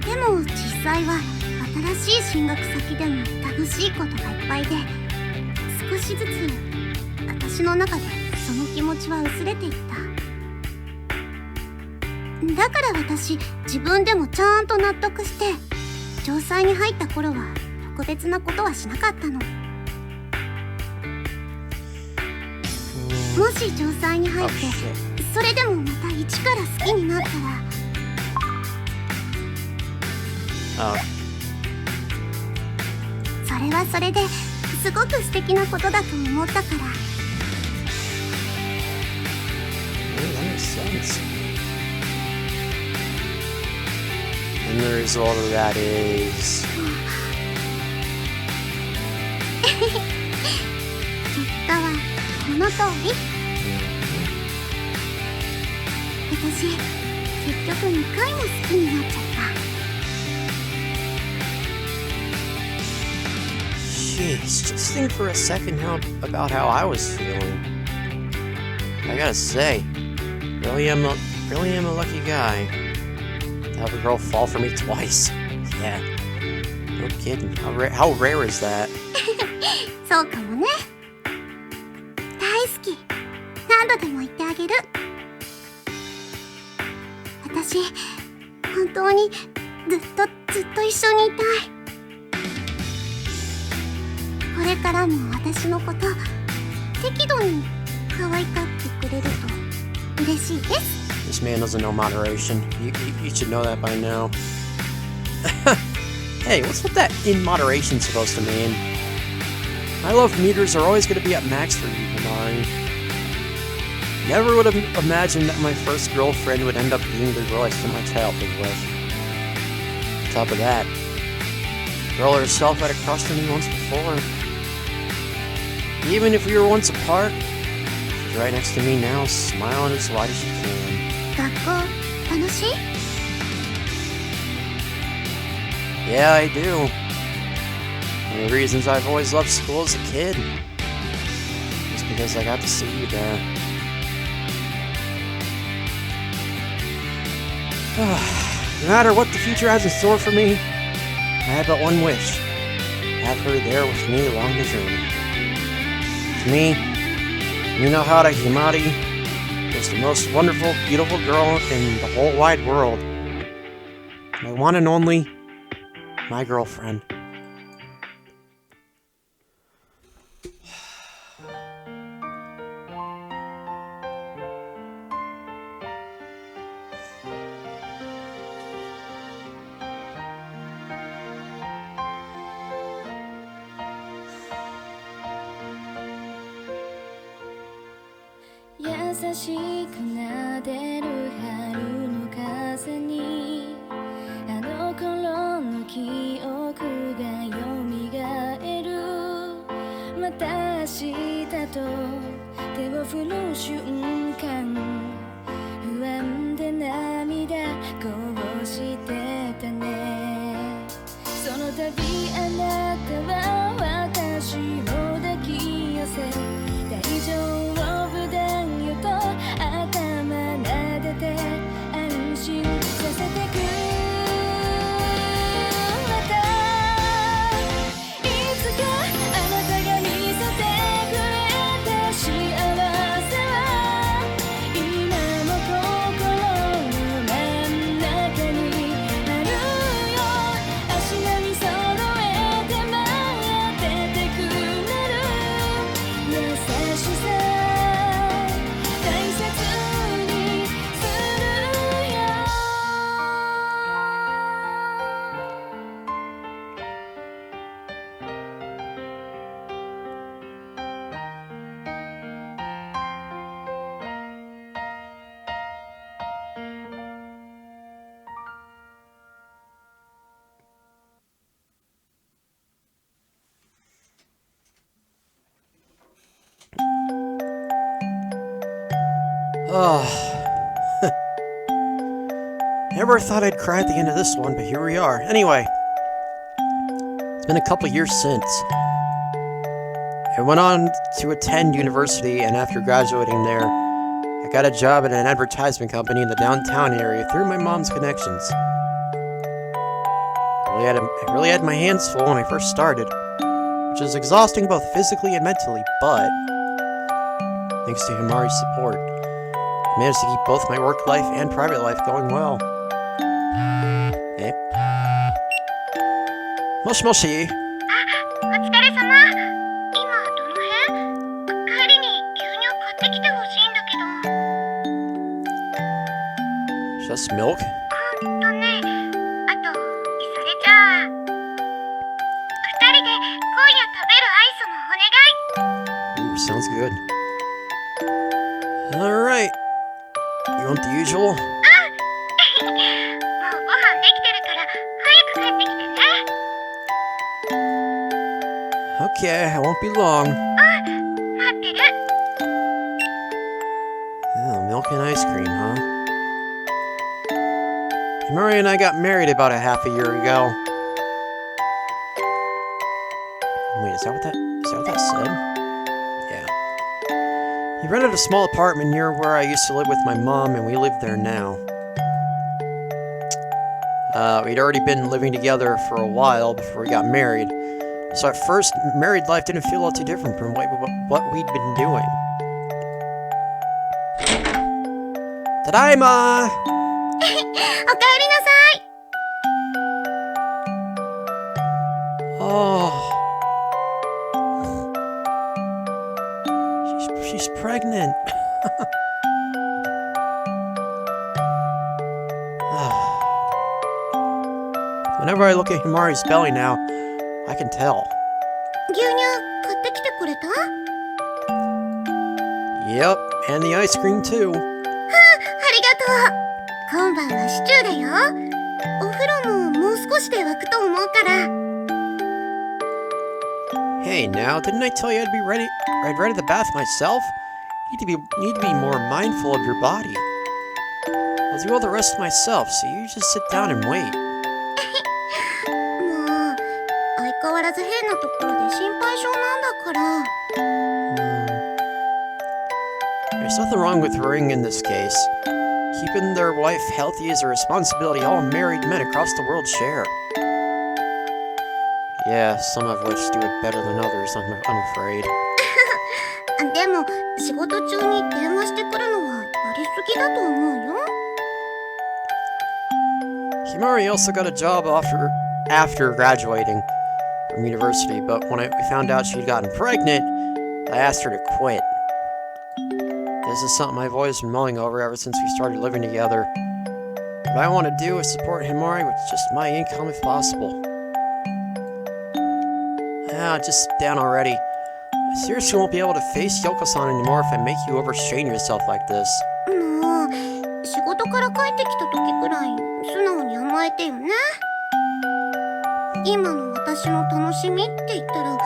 でも実際は新しい進学先でも楽しいことがいっぱいで、少しずつ私の中でその気持ちは薄れていった。だから私自分でもちゃんと納得して城西に入った頃は特別なことはしなかったの。もし城西に入ってそれでもまた一から好きになったら、それはそれですごく素敵なことだと思ったから。That makes sense. And the result of that is... 結果はこの通り。私結局2回も好きになっちゃった。Jeez, just think for a second about how I was feeling. I gotta say, really am a lucky guy to have a girl fall for me twice. Yeah, no kidding. How rare is that? そうかもね。大好き。何度でも言ってあげる。私本当にずっと一緒にいたい。これからも私のこと適度に可愛がってくれると嬉しいです。 This man doesn't know moderation. You should know that by now. Hey, what's with that in moderation supposed to mean? My love meters are always going to be at max for you, Himari. Never would have imagined that my first girlfriend would end up being the girl I spent my childhood with. On top of that, the girl herself had a crush on me once before. Even if we were once apart, she's right next to me now, smiling as wide as she can. 学校楽しい？ Yeah, I do. One of the reasons I've always loved school as a kid is because I got to see you there. No matter what the future has in store for me, I have but one wish. Have her there with me along the journey. To me, Minohara Himari is the most wonderful, beautiful girl in the whole wide world. My one and only, my girlfriend.優しく撫でる春の風にあの頃の記憶がよみがえるまた明日と手を振る瞬間不安で涙こぼしてたねその度あなたは私を抱き寄せ大丈夫だよと頭撫でて安心させてくれたいつかあなたが見せてくれた幸せは今も心の真ん中にあるよ足並み揃えて待っててくれる優しさ大切にするよ Oh. Never thought I'd cry at the end of this one, but here we are. Anyway, it's been a couple years since. I went on to attend university, and after graduating there, I got a job at an advertisement company in the downtown area through my mom's connections. I really had my hands full when I first started, which was exhausting both physically and mentally, but thanks to Himari's support, I managed to keep both my work life and private life going well. Eh? Moshi moshi. お疲れ様。今どの辺？帰りに牛乳買ってきてほしいんだけど。 Just milk? あとね、あと、それじゃあ、二人で今夜食べるアイスのお願い。 Ooh, sounds good. Alright. You want the usual? もうご飯できてるから早く帰ってきてね。 Okay, I won't be long. 待ってる。 Oh, milk and ice cream, huh? Himari and I got married about a half a year ago. Wait, is that what that said? Yeah. He rented a small apartment near where I used to live with my mom, and we live there now. We'd already been living together for a while before we got married, so at first, married life didn't feel all too different from what we'd been doing. Tadaima! おかえりなさい。 Oh. She's pregnant. Whenever I look at Himari's belly now, I can tell. 牛乳買ってきてくれた？ Yep, And the ice cream too. ありがとう。今晩はシチューだよ。お風呂ももう少しで沸くと思うから。 Hey, now, didn't I tell you I'd be ready at the bath myself? You need to be more mindful of your body. I'll do all the rest myself, so you just sit down and wait. もう相変わらず変なところで心配性なんだから。There's nothing wrong with worrying in this case. Keeping their wife healthy is a responsibility all married men across the world share. Yeah, some of which do it better than others, I'm afraid. でも仕事中に電話してくるのはやりすぎだと思うよ。 Himari also got a job offer after graduating from university, but when we found out she'd gotten pregnant, I asked her to quit. This is something I've always been mulling over ever since we started living together. What I want to do is support Himari with just my income if possible. Just sit down already. I seriously won't be able to face Yoko-san anymore if I make you overstrain yourself like this. もう仕事から帰ってきた時くらい素直に甘えてよね。今の私の楽しみって言ったらこ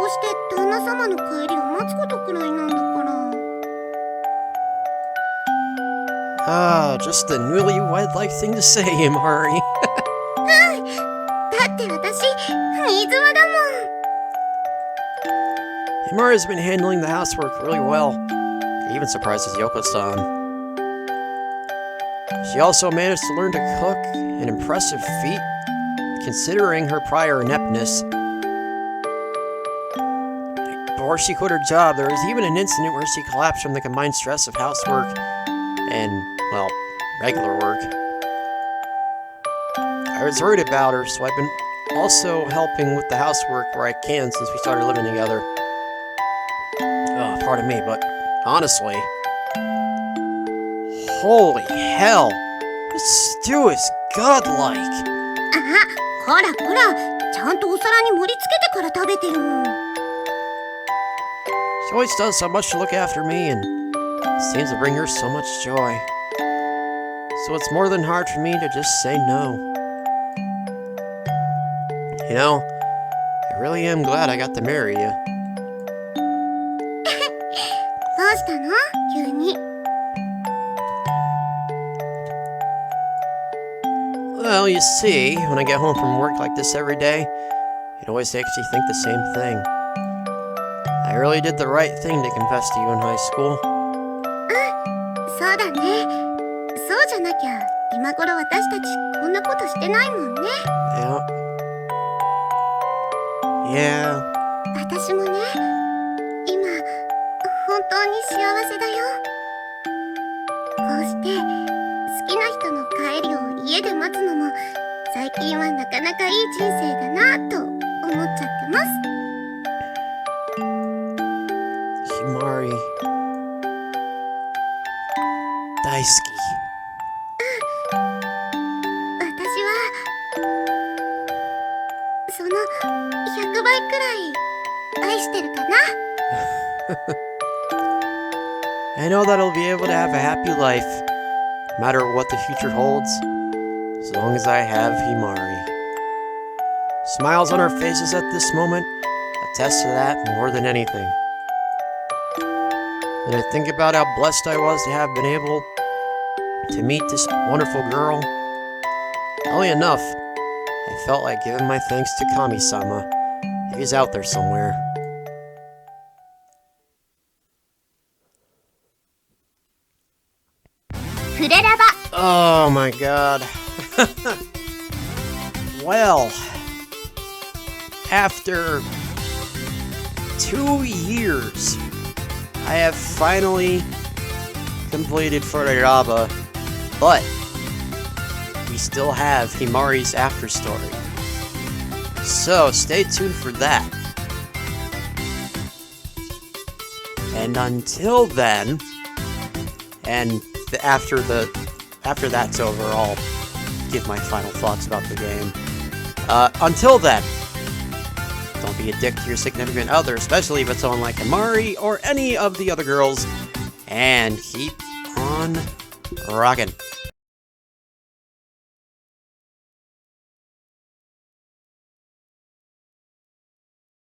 うして旦那様の帰りを待つことくらいなんだから。 Just the newlywed-like thing to say, Himari. だって私水間だもん。 Himari's been handling the housework really well. It even surprises Yoko-san. She also managed to learn to cook, an impressive feat, considering her prior ineptness. Before she quit her job, there was even an incident where she collapsed from the combined stress of housework and, well, regular work. I was worried about her, so I've been also helping with the housework where I can since we started living together. Pardon me, but honestly, holy hell, this stew is godlike. ほらほら、ちゃんとお皿に盛り付けてから食べてるもん。 She always does so much to look after me and seems to bring her so much joy. So it's more than hard for me to just say no. You know, I really am glad I got to marry you. どうしたの？急に。 Well, you see, when I get home from work like this every day, it always makes you think the same thing. I really did the right thing to confess to you in high school. そうだね。そうじゃなきゃ今頃私たちこんなことしてないもんね。 Yeah. 私もね、今本当に幸せだよ。こうして好きな人の帰りを家で待つのも最近はなかなかいい人生だなと思っちゃってます。 Himari. 大好き。私はその100倍くらい愛してるかな。 I know that I'll be able to have a happy life, no matter what the future holds, as long as I have Himari. Smiles on our faces at this moment attest to that more than anything. When I think about how blessed I was to have been able to meet this wonderful girl, oddly enough, I felt like giving my thanks to Kami-sama, if he's out there somewhere. Fureraba. Oh my god. Well, after 2 years, I have finally completed Fureraba, but we still have Himari's after story. So stay tuned for that. And until then, and after that's over, I'll give my final thoughts about the game. Until then, don't be a dick to your significant other, especially if it's someone like Himari or any of the other girls and keep on rocking.